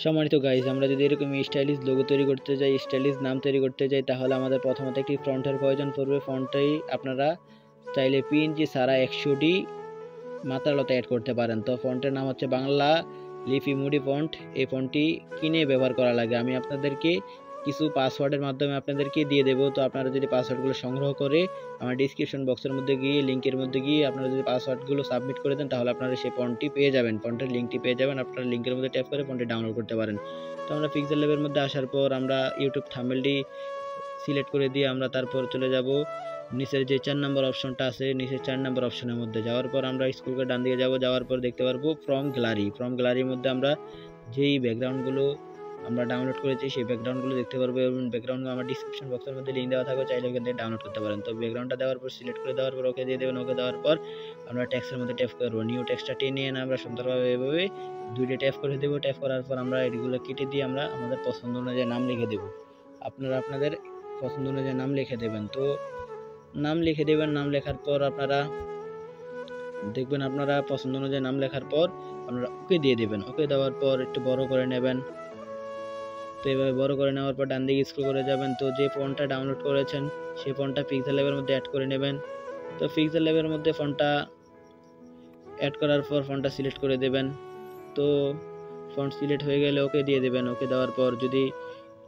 সম্মানিত গাইজ, আমরা যদি এরকম স্টাইলিশ লোগো তৈরি করতে যাই, স্টাইলিশ নাম তৈরি করতে যাই, তাহলে আমাদের প্রথমত একটি ফন্টের প্রয়োজন পড়বে। ফন্টটাই আপনারা চাইলে পিএনজি ছাড়া 100টি মাত্রালতা অ্যাড করতে পারেন। তো ফন্টের নাম হচ্ছে বাংলা লিপি মুডি ফন্ট। এই ফন্টটি কিনে ব্যবহার করা লাগে। আমি আপনাদেরকে কিছু পাসওয়ার্ডের মাধ্যমে আপনাদেরকে দিয়ে দেবো। তো আপনারা যদি পাসওয়ার্ডগুলো সংগ্রহ করে আমার ডিসক্রিপশন বক্সের মধ্যে গিয়ে লিঙ্কের মধ্যে গিয়ে আপনারা যদি পাসওয়ার্ডগুলো সাবমিট করে দেন, তাহলে আপনারা সেই ফন্টটি পেয়ে যাবেন, ফন্টের লিঙ্কটি পেয়ে যাবেন। আপনারা লিঙ্কের মধ্যে ট্যাপ করে ফন্টটি ডাউনলোড করতে পারেন। তো আমরা পিক্সেল ল্যাবের মধ্যে আসার পর আমরা ইউটিউব থাম্বনেলটি সিলেক্ট করে দিয়ে আমরা তারপর চলে যাব নিচের যে 4 নম্বর অপশনটা আছে, নিচের 4 নম্বর অপশনের মধ্যে যাওয়ার পর আমরা স্ক্রল করে ডান দিকে যাব। যাওয়ার পর দেখতে পারবো ফ্রম গ্যালারির মধ্যে আমরা যেই ব্যাকগ্রাউন্ডগুলো আমরা ডাউনলোড করেছি সেই ব্যাকগ্রাউন্ডগুলো দেখতে পারবো, এবং ব্যাকগ্রাউন্ডগুলো আমার ডিসক্রিপশন বক্সের মধ্যে লিঙ্ক দেওয়া থাকবে, চাইলে ওখান থেকে ডাউনলোড করতে পারেন। তো ব্যাকগ্রাউন্ডটা দেওয়ার পর সিলেক্ট করে দেওয়ার পর ওকে দিয়ে দেবেন। ওকে দেওয়ার পর আমরা টেক্সটের মধ্যে ট্যাপ করবো, নিউ টেক্সটটা টেনে এনে আমরা সুন্দরভাবে এভাবে দুইটা ট্যাপ করে দেবো। ট্যাপ করার পর আমরা এগুলো কেটে দিয়ে আমরা আমাদের পছন্দ অনুযায়ী নাম লিখে দেবো। আপনারা আপনাদের পছন্দ অনুযায়ী নাম লিখে দেবেন। তো নাম লিখে দেবেন। নাম লেখার পর আপনারা দেখবেন আপনারা পছন্দ অনুযায়ী নাম লেখার পর আপনারা ওকে দিয়ে দেবেন। ওকে দেওয়ার পর একটু বড় করে নেবেন। তো এইভাবে বড় করে নেওয়ার পর ডান দিকে স্ক্রল করে যাবেন। তো যে ফন্টটা ডাউনলোড করেছেন সেই ফন্টটা পিক্সেল ল্যাবের মধ্যে অ্যাড করে নেবেন। তো পিক্সেল ল্যাবের মধ্যে ফন্টটা অ্যাড করার পর ফন্টটা সিলেক্ট করে দেবেন। তো ফন্ট সিলেক্ট হয়ে গেলে ওকে দিয়ে দেবেন। ওকে দেওয়ার পর যদি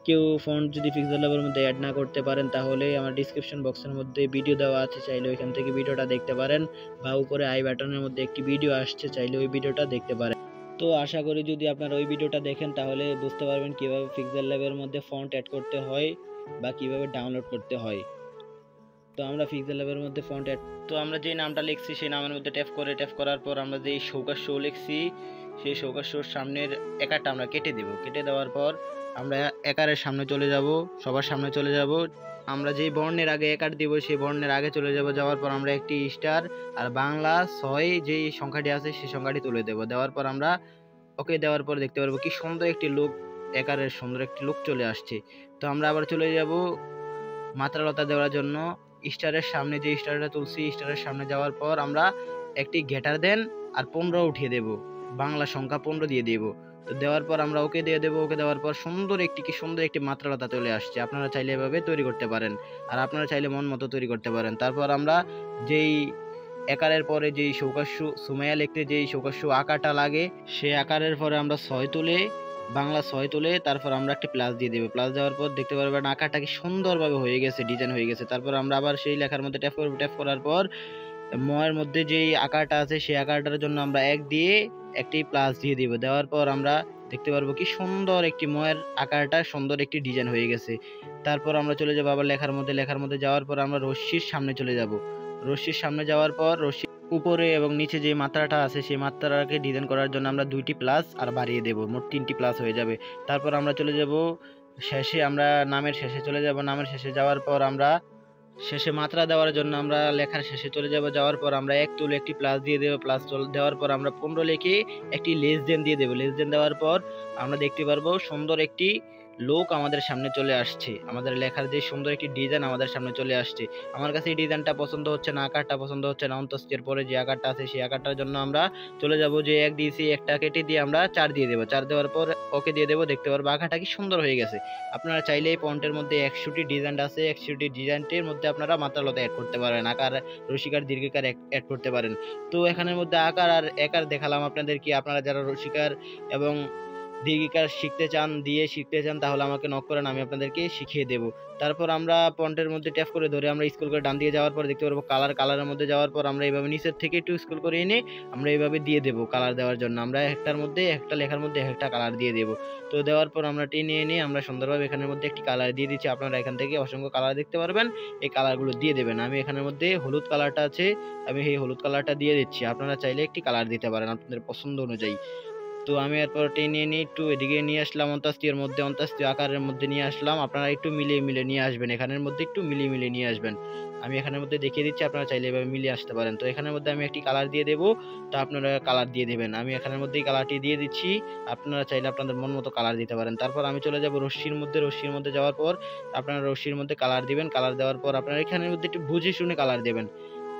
কেউ ফন্ট যদি পিক্সেল ল্যাবের মধ্যে অ্যাড না করতে পারেন, তাহলে আমার ডিসক্রিপশন বক্সের মধ্যে ভিডিও দেওয়া আছে, চাইলে ওইখান থেকে ভিডিওটা দেখতে পারেন, বা উপরে আই বাটনের মধ্যে একটি ভিডিও আসছে, চাইলে ওই ভিডিওটা দেখতে পারেন। তো আশা করি যদি আপনারা ওই ভিডিওটা দেখেন তাহলে বুঝতে পারবেন কিভাবে পিক্সেল ল্যাবের মধ্যে ফন্ট অ্যাড করতে হয় বা কিভাবে ডাউনলোড করতে হয়। তো আমরা পিক্সেল ল্যাবের মধ্যে ফন্ট অ্যাড, তো আমরা যে নামটা লিখছি সেই নামের মধ্যে ট্যাপ করার পর আমরা যে শৌকার শো লিখছি সেই শৌকার শোর সামনের একারটা আমরা কেটে দেব। কেটে দেওয়ার পর আমরা একারের সামনে চলে যাব, সবার সামনে চলে যাব। আমরা যেই বর্ণের আগে একার দিব সেই বর্ণের আগে চলে যাব। যাওয়ার পর আমরা একটি স্টার আর বাংলা 6 যেই সংখ্যাটি আছে সেই সংখ্যাটি তুলে দেব। দেওয়ার পর আমরা ওকে দেওয়ার পর দেখতে পারবো কি সুন্দর একটি লুক, একারের সুন্দর একটি লুক চলে আসছে। তো আমরা আবার চলে যাব মাত্রালতা দেওয়ার জন্য। স্টারের সামনে যে স্টারটা তুলছি স্টারের সামনে যাওয়ার পর আমরা একটি গ্রেটার দেন আর 15 উঠিয়ে দেব, বাংলা সংখ্যা 15 দিয়ে দেব। তো দেওয়ার পর আমরা ওকে দিয়ে দেবো। ওকে দেওয়ার পর সুন্দর একটি মাত্রালতা চলে আসছে। আপনারা চাইলে এভাবে তৈরি করতে পারেন, আর আপনারা চাইলে মন মতো তৈরি করতে পারেন। তারপর আমরা যেই একারের পরে যেই সৌকাস্য সুমাইয়া লিখতে যেই সৌকাস্য আকারটা লাগে সেই আকারের পরে আমরা 6 তুলে বাংলা 6 তুলে তারপর আমরা একটা প্লাস দিয়ে দেবো। প্লাস দেওয়ার পর দেখতে পারবেন আকারটা কি সুন্দরভাবে হয়ে গেছে, ডিজাইন হয়ে গেছে। তারপর আমরা আবার সেই লেখার মধ্যে ট্যাপ করব। ট্যাপ করার পর ময়ের মধ্যে যেই আকারটা আছে সেই আকারটার জন্য আমরা 1 দিয়ে একটি প্লাস দিয়ে দিব। দেওয়ার পর আমরা দেখতে পারবো কি সুন্দর একটি ময়ের আকারটা সুন্দর একটি ডিজাইন হয়ে গেছে। তারপর আমরা চলে যাবো আবার লেখার মধ্যে যাওয়ার পর আমরা রশ্মির সামনে চলে যাব। রশ্মির সামনে যাওয়ার পর রশ্মি উপরে এবং নিচে যে মাত্রাটা আছে সেই মাত্রাটাকে ডিজাইন করার জন্য আমরা 2টি প্লাস আর বাড়িয়ে দেব, মোট 3টি প্লাস হয়ে যাবে। তারপর আমরা চলে যাব শেষে, আমরা নামের শেষে চলে যাব। নামের শেষে যাওয়ার পর আমরা শেষে মাত্রা দেওয়ার জন্য আমরা লেখার শেষে চলে যাব। যাওয়ার পর আমরা 1 তুলে একটি প্লাস দিয়ে দেব। প্লাস দেওয়ার পর আমরা 15 লিখে একটি লেস দেন দিয়ে দেব। লেস দেন দেওয়ার পর আমরা দেখতে পারবো সুন্দর একটি লোক আমাদের সামনে চলে আসছে, আমাদের লেখার যে সুন্দর একটি ডিজাইন আমাদের সামনে চলে আসছে। আমার কাছে এই ডিজাইনটা পছন্দ হচ্ছে না, আকারটা পছন্দ হচ্ছে না। অন্তস্থের পরে যে আকারটা আছে সেই আকারটার জন্য আমরা চলে যাব যে 1 দিয়েছি, একটা কেটে দিয়ে আমরা 4 দিয়ে দেবো। 4 দেওয়ার পর ওকে দিয়ে দেবো। দেখতে পারবো আকারটা কি সুন্দর হয়ে গেছে। আপনারা চাইলে এই ফন্টের মধ্যে 100টি ডিজাইন আছে, 100টি ডিজাইনটির মধ্যে আপনারা মাত্রালতা অ্যাড করতে পারেন, আকার রসিকার দীর্ঘিকার অ্যাড করতে পারেন। তো এখানের মধ্যে আকার আর একার দেখালাম আপনাদের, কি আপনারা যারা রসিকার এবং দীর্ঘিকার শিখতে চান তাহলে আমাকে নক করেন, আমি আপনাদেরকে শিখিয়ে দেব। তারপর আমরা ফন্টের মধ্যে ট্যাপ করে ধরে আমরা স্ক্রল করে ডান দিয়ে যাওয়ার পর দেখতে পারবো কালারের মধ্যে যাওয়ার পর আমরা এইভাবে নিচের থেকে একটু স্ক্রল করে এনে আমরা এইভাবে দিয়ে দেব। কালার দেওয়ার জন্য আমরা একটা লেখার মধ্যে একটা কালার দিয়ে দেব। তো দেওয়ার পর আমরা টেনে এনে আমরা সুন্দরভাবে এখানের মধ্যে একটি কালার দিয়ে দিচ্ছি। আপনারা এখান থেকে অসংখ্য কালার দেখতে পারবেন, এই কালারগুলো দিয়ে দেবেন। আমি এখানের মধ্যে হলুদ কালারটা আছে, আমি এই হলুদ কালারটা দিয়ে দিচ্ছি। আপনারা চাইলে একটি কালার দিতে পারেন আপনাদের পছন্দ অনুযায়ী। তো আমি এরপর টেনে নিয়ে একটু এদিকে নিয়ে আসলাম, অন্তাস্তীয় আকারের মধ্যে নিয়ে আসলাম। আপনারা একটু মিলিয়ে নিয়ে আসবেন, এখানের মধ্যে একটু মিলিয়ে নিয়ে আসবেন। আমি এখানের মধ্যে দেখিয়ে দিচ্ছি, আপনারা চাইলে এভাবে মিলিয়ে আসতে পারেন। তো এখানের মধ্যে আমি একটি কালার দিয়ে দেবো, তো আপনারা কালার দিয়ে দেবেন। আমি এখানের মধ্যেই কালারটি দিয়ে দিচ্ছি, আপনারা চাইলে আপনাদের মন মতো কালার দিতে পারেন। তারপর আমি চলে যাব রশ্মির মধ্যে যাওয়ার পর আপনারা রশ্মির মধ্যে কালার দিবেন। কালার দেওয়ার পর আপনারা এখানের মধ্যে একটু বুঝে শুনে কালার দেবেন।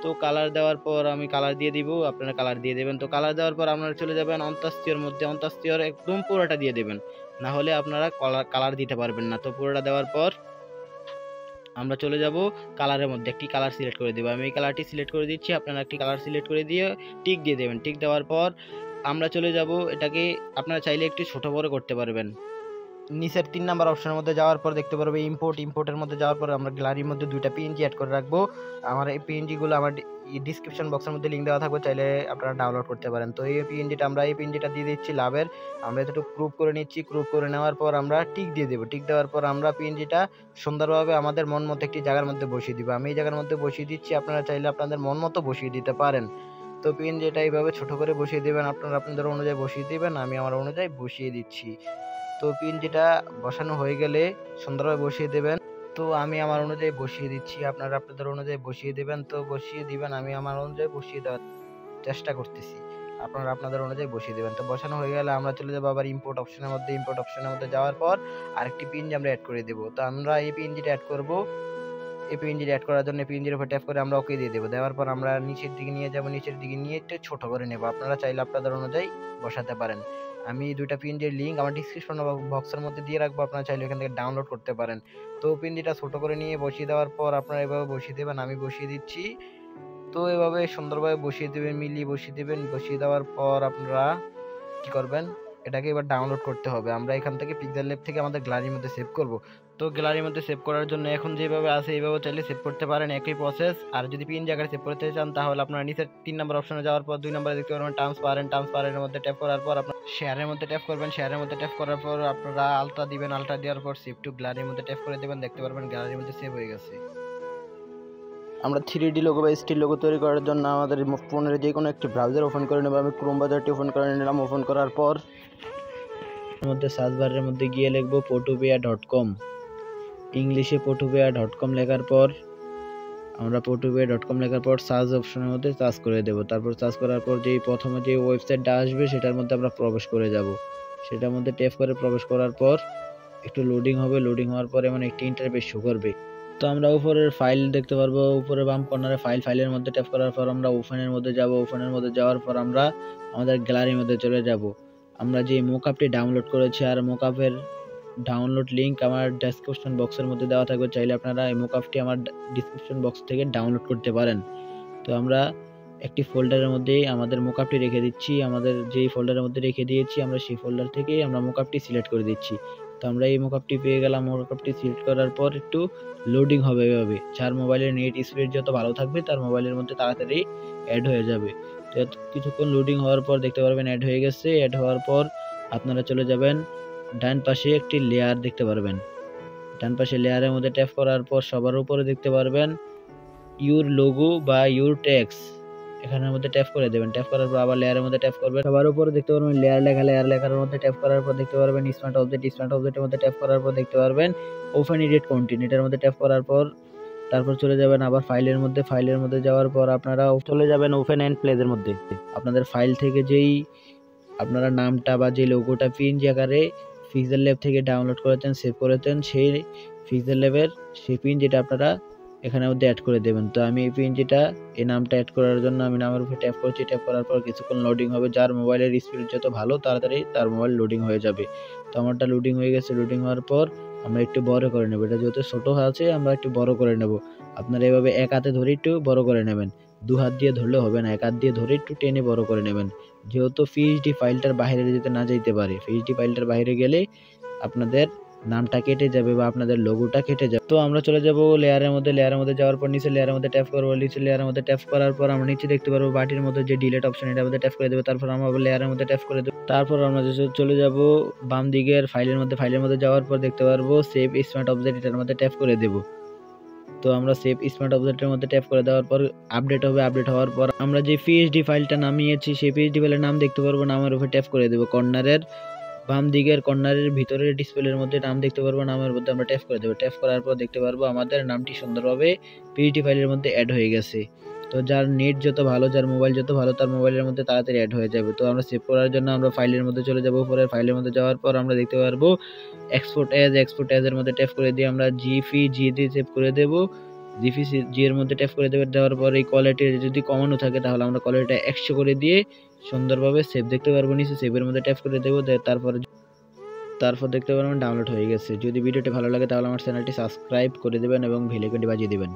তো কালার দেওয়ার পর আমি কালার দিয়ে দিব, আপনারা কালার দিয়ে দেবেন। তো কালার দেওয়ার পর আপনারা চলে যাবেন অন্তস্তীয়র মধ্যে, অন্তস্তীয়র একদম পুরোটা দিয়ে দেবেন, না হলে আপনারা কালার দিতে পারবেন না। তো পুরোটা দেওয়ার পর আমরা চলে যাব কালারের মধ্যে, একটি কালার সিলেক্ট করে দেবো। আমি এই কালারটি সিলেক্ট করে দিচ্ছি, আপনারা একটি কালার সিলেক্ট করে দিয়ে টিক দিয়ে দেবেন। টিক দেওয়ার পর আমরা চলে যাব, এটাকে আপনারা চাইলে একটু ছোট বড় করতে পারবেন। নিচের 3 নাম্বার অপশনের মধ্যে যাওয়ার পর দেখতে পারবে ইম্পোর্টের মধ্যে যাওয়ার পর আমরা গ্যালারির মধ্যে 2টা পিএনজি অ্যাড করে রাখবো। আমার এই পিএনজিগুলো আমার ডিসক্রিপশন বক্সের মধ্যে লিংক দেওয়া থাকবে, চাইলে আপনারা ডাউনলোড করতে পারেন। তো এই পিএনজিটা দিয়ে দিচ্ছি লাভের, আমরা একটু ক্রপ করে নিচ্ছি। ক্রপ করে নেওয়ার পর আমরা টিক দিয়ে দেবো। টিক দেওয়ার পর আমরা পিএনজিটা সুন্দরভাবে আমাদের মন মতো একটি জায়গার মধ্যে বসিয়ে দিব। আমি এই জায়গার মধ্যে বসিয়ে দিচ্ছি, আপনারা চাইলে আপনাদের মন মতো বসিয়ে দিতে পারেন। তো পিএনজিটা এইভাবে ছোট করে বসিয়ে দেবেন, আপনারা আপনাদের অনুযায়ী বসিয়ে দিবেন, আমি আমার অনুযায়ী বসিয়ে দিচ্ছি। তো পিএনজিটা বসানো হয়ে গেলে সুন্দরভাবে বসিয়ে দেবেন। তো আমি আমার অনুযায়ী বসিয়ে দিচ্ছি, আপনারা আপনাদের অনুযায়ী বসিয়ে দেবেন। তো বসিয়ে দিবেন, আমি আমার অনুযায়ী বসিয়ে দেওয়ার চেষ্টা করতেছি, আপনারা আপনাদের অনুযায়ী বসিয়ে দেবেন। তো বসানো হয়ে গেলে আমরা চলে যাবো আবার ইম্পোর্ট অপশনের মধ্যে যাওয়ার পর আরেকটি পিএনজি আমরা অ্যাড করে দেবো। তো আমরা এই পিএনজিটা অ্যাড করব। এই পিএনজিটা অ্যাড করার জন্য পিএনজির উপর ট্যাপ করে আমরা ওকে দিয়ে দেবো। দেওয়ার পর আমরা নিচের দিকে নিয়ে যাব, নিচের দিকে নিয়ে একটু ছোট করে নেব, আপনারা চাইলে আপনাদের অনুযায়ী বসাতে পারেন। আমি 2টা পিএনজির লিংক আমার ডিসক্রিপশন বক্সের মধ্যে দিয়ে রাখবো, আপনারা চাইলে এখান থেকে ডাউনলোড করতে পারেন। তো পিএনজিটা ছোট করে নিয়ে বসিয়ে দেওয়ার পর আপনারা এভাবে বসিয়ে দেবেন, আমি বসিয়ে দিচ্ছি। তো এভাবে সুন্দরভাবে বসিয়ে দেবেন, মিলিয়ে বসিয়ে দেবেন। বসিয়ে দেওয়ার পর আপনারা কি করবেন, এটাকে এবার ডাউনলোড করতে হবে। আমরা এখান থেকে পিক্সেল ল্যাব থেকে আমাদের গ্যালারির মধ্যে সেভ করব। তো গ্যালারির মধ্যে সেভ করার জন্য এখন যেভাবে আছে এইভাবে চাইলে সেভ করতে পারেন, একই প্রসেস। আর যদি পিএনজি আকারে সেভ করতে চান তাহলে আপনারা নিচের 3 নাম্বার অপশনে যাওয়ার পর 2 নাম্বারে দেখতে পারবেন ট্রান্সপারেন্টের মধ্যে ট্যাপ করার পর আপনারা শেয়ারের মধ্যে ট্যাপ করবেন। শেয়ারের মধ্যে ট্যাপ করার পর আপনারা আলট্রা দিবেন, আলট্রা দেওয়ার পর সেভ টু গ্যালারির মধ্যে ট্যাপ করে দেবেন, দেখতে পারবেন গ্যালারির মধ্যে সেভ হয়ে গেছে। আমরা 3D লোগো বা স্টিল লোগো তৈরি করার জন্য আমাদের ফোনের যে কোনো একটি ব্রাউজার ওপেন করে নেব। আমি ক্রোম ব্রাউজারটি ওপেন করে নিলাম। ওপেন করার পর মধ্যে সার্চ বারের মধ্যে গিয়ে লিখব photopea.com, ইংলিশে photopea.com লেখার পর আমরা photopea.com লেখার পর সার্চ অপশনের মধ্যে সার্চ করে দেব। তারপর সার্চ করার পর যেই প্রথমে যে ওয়েবসাইটটা আসবে সেটার মধ্যে আমরা প্রবেশ করে যাব। সেটার মধ্যে ট্যাপ করে প্রবেশ করার পর একটু লোডিং হবে, লোডিং হওয়ার পরে মানে একটি ইন্টারফেস শো করবে। তো আমরা উপরের ফাইল দেখতে পারবো, উপরে বাম কর্নারে ফাইলের মধ্যে ট্যাপ করার পর আমরা ওপেনের মধ্যে যাব। ওপেনের মধ্যে যাওয়ার পর আমরা আমাদের গ্যালারির মধ্যে চলে যাব। আমরা যে মোকআপটি ডাউনলোড করেছি আর মোকআপের ডাউনলোড লিংক আমার ডেসক্রিপশন বক্সের মধ্যে দেওয়া থাকবে, চাইলে আপনারা এই মোকআপটি আমার ডেসক্রিপশন বক্স থেকে ডাউনলোড করতে পারেন। তো আমরা একটি ফোল্ডারের মধ্যে আমাদের মোকআপটি রেখে দিচ্ছি, আমাদের যেই ফোল্ডারের মধ্যে রেখে দিয়েছি আমরা সেই ফোল্ডার থেকে আমরা মোকআপটি সিলেক্ট করে দিচ্ছি। তো আমরা এই মোকআপটি পেয়ে গেলাম। মোকআপটি সিলেক্ট করার পর একটু লোডিং হবে, এভাবে যার মোবাইলের নেট স্পিড যত ভালো থাকবে তার মোবাইলের মধ্যে তাড়াতাড়ি অ্যাড হয়ে যাবে। তো কিছুক্ষণ লোডিং হওয়ার পর দেখতে পারবেন অ্যাড হয়ে গেছে। অ্যাড হওয়ার পর আপনারা চলে যাবেন, ডান পাশে একটি লেয়ার দেখতে পারবেন। ডান পাশে লেয়ারের মধ্যে ট্যাপ করার পর সবার উপরে দেখতে পারবেন ইউর লোগো বা ইউর টেক্সট, এখানের মধ্যে ট্যাপ করে দেবেন। ট্যাপ করার পর আবার লেয়ারের মধ্যে ট্যাপ করবেন, সবার উপরে দেখতে পারবেন লেয়ার লেখার মধ্যে ট্যাপ করার পর দেখতে পারবেন স্মার্ট অবজেক্টের মধ্যে ট্যাপ করার পর দেখতে পারবেন ওপেন এডিট কন্টেন্ট, এটার মধ্যে ট্যাপ করার পর তারপর চলে যাবেন আবার ফাইলের মধ্যে যাওয়ার পর আপনারা চলে যাবেন ওপেন এন্ড প্লেসের মধ্যে। আপনাদের ফাইল থেকে যেই আপনারা নামটা বা যে লোগোটা পিএনজি আকারে পিক্সেল ল্যাব থেকে ডাউনলোড করেছেন, সেভ করেছেন, সেই পিক্সেল ল্যাবের সেই পিএনজিটা আপনারা এখানের মধ্যে অ্যাড করে দেবেন। তো আমি এই পিএনজিটা এই নামটা অ্যাড করার জন্য আমি নামের উপরে ট্যাপ করছি। ট্যাপ করার পর কিছুক্ষণ লোডিং হবে, যার মোবাইলের স্পিড যত ভালো তাড়াতাড়ি তার মোবাইল লোডিং হয়ে যাবে। তো আমারটা লোডিং হয়ে গেছে। লোডিং হওয়ার পর আমরা একটু বড় করে নেব, এটা যেহেতু ছোট আছে আমরা একটু বড় করে নেব। আপনারা এভাবে এক হাতে ধরে একটু বড় করে নেবেন, দু হাত দিয়ে ধরলে হবে না, এক হাত দিয়ে ধরে একটু টেনে বড় করে নেবেন, যেহেতু পিএইচডি ফাইলটার বাইরে যেতে না যাইতে পারে। পিএইচডি ফাইলটার বাইরে গেলে আপনাদের নামটা কেটে যাবে বা আপনাদের লোগোটা কেটে যাবে। তো আমরা চলে যাব লেয়ারের মধ্যে যাওয়ার পর নিচে লেয়ারের মধ্যে ট্যাপ করব। নিচে লেয়ারের মধ্যে ট্যাপ করার পর আমরা নিচে দেখতে পারবো বাটির মধ্যে যে ডিলিট অপশন, এটার মধ্যে ট্যাপ করে দেব। তারপর আমরা লেয়ারের মধ্যে ট্যাপ করে দেব। তারপর আমরা চলে যাব বাম দিকের ফাইলের মধ্যে যাওয়ার পর দেখতে পারবো সেভ স্মার্ট অবজেক্ট, এটার মধ্যে ট্যাপ করে দেব। তো আমরা সেভ স্মার্ট অবজেক্টের মধ্যে ট্যাপ করে দেওয়ার পর আপডেট হবে। আপডেট হওয়ার পর আমরা যে পিএইচডি ফাইলটা নামিয়েছি সেই পিএইচডি ফাইলের নাম দেখতে পারবো, নামের উপর ট্যাপ করে দেব। কর্নারের বাম দিকের কর্নারের ভিতরের ডিসপ্লের মধ্যে নাম দেখতে পারবো, নামের মধ্যে আমরা ট্যাপ করে দেব। ট্যাপ করার পর দেখতে পারবো আমাদের নামটি সুন্দরভাবে পিএইচডি ফাইলের মধ্যে অ্যাড হয়ে গেছে। তো যার নেট যত ভালো, যার মোবাইল যত ভালো তার মোবাইলের মধ্যে তাড়াতাড়ি অ্যাড হয়ে যাবে। তো আমরা সেভ করার জন্য আমরা ফাইলের মধ্যে চলে যাব। উপরের ফাইলের মধ্যে যাওয়ার পর আমরা দেখতে পারবো এক্সপোর্ট এজ এর মধ্যে ট্যাপ করে দিয়ে আমরা জিপি দিয়ে সেভ করে দেব। জিপিসি এর মধ্যে ট্যাপ করে দেবেন। দেওয়ার পর এই কোয়ালিটি যদি কমানো থাকে তাহলে আমরা কোয়ালিটিটা 100 করে দিয়ে সুন্দরভাবে সেভ দেখতে পারবো। নিচে সেভের মধ্যে ট্যাপ করে দেবো। তারপর দেখতে পারবেন ডাউনলোড হয়ে গেছে। যদি ভিডিওটি ভালো লাগে তাহলে আমার চ্যানেলটি সাবস্ক্রাইব করে দেবেন এবং বেল আইকনটি বাজিয়ে দিবেন।